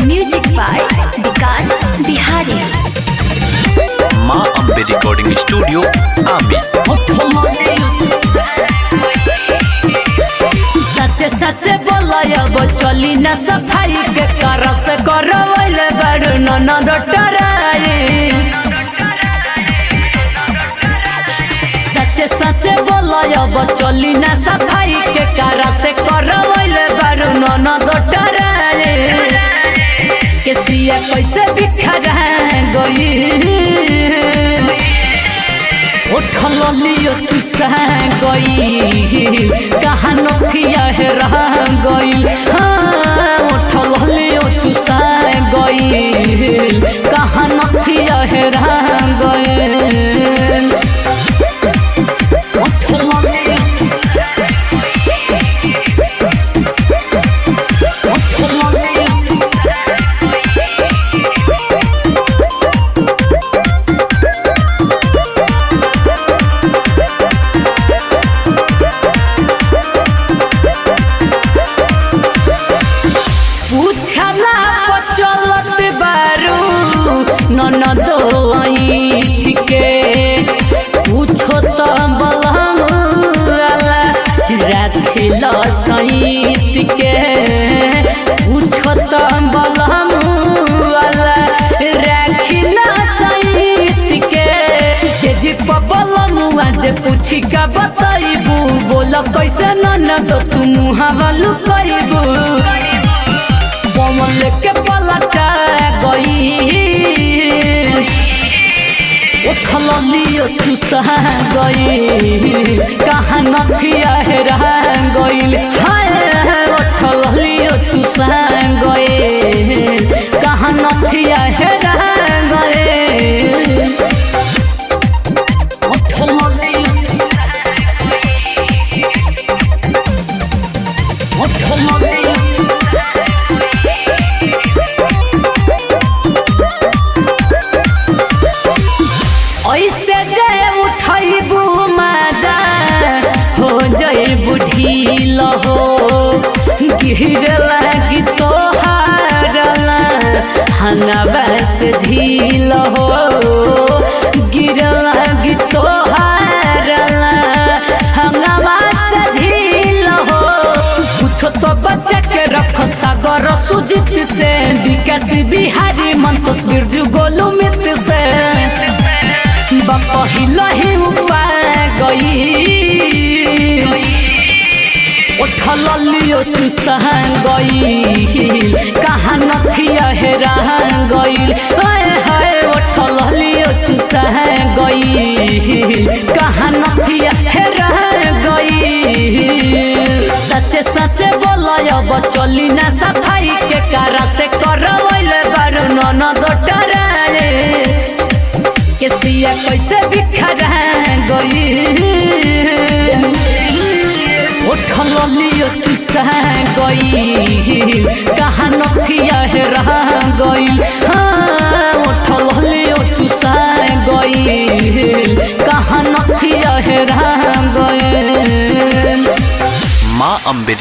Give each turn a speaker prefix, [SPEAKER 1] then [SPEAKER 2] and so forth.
[SPEAKER 1] Music by विकास बिहारी।
[SPEAKER 2] माँ Ambe recording studio आमी।
[SPEAKER 3] सच्चे सच्चे बोलब चली न सफाई के करस करवल बड़ ननद डराई। सच्चे सच्चे बोलब चली न सफाई के करस करवल बड़ ननद डराई। केसिया कैसे बिखर गई उठल लियो चुसा गई कहाँ नथिया रह गई। हाँ उठल लियो चुसा गई कहाँ नथिया रह गई। पूछला चलत बारू ननदो ठीके पूछो तो बलम रखल सईत के। पूछो तो बलम रखल सईत के। से जी बलम आज पूछी का बताइबू बोल कैसे ननद तू मुहावा लुकैबू। पवन के पलटा गई उठल लियो चुसा गई कहाँ नथिया रह गई। हाय उठल लियो चुसा गई कहाँ नथिया रह गई। उठल ऐसे जे उठैबू मजा हो जैबू ढील हो। गिर लगी तोहारला हनवा से झील हो। गिर लगी तोहारला हंगवा से झील हो। कुछ तो बच्चे के रख सागर सुजित से विकास बिहारी मन तस्वीर जु गोलू मित से। पहिला ही उपा गई उठल लियो चुसा गई कहाँ नथिया रह गई। हाय उठल लियो चुसा गई कहाँ नथिया रह गई। सच्चे सच्चे बोलब चली न सफाई के कारा से करवल बड़ ननद डराई। केसिया कैसे बिखर गई उठल लियो चुसा गई कहाँ नथिया रह गई। हाँ उठल लियो चुसा गई कहाँ नथिया रह गई।
[SPEAKER 2] माँ अम्बे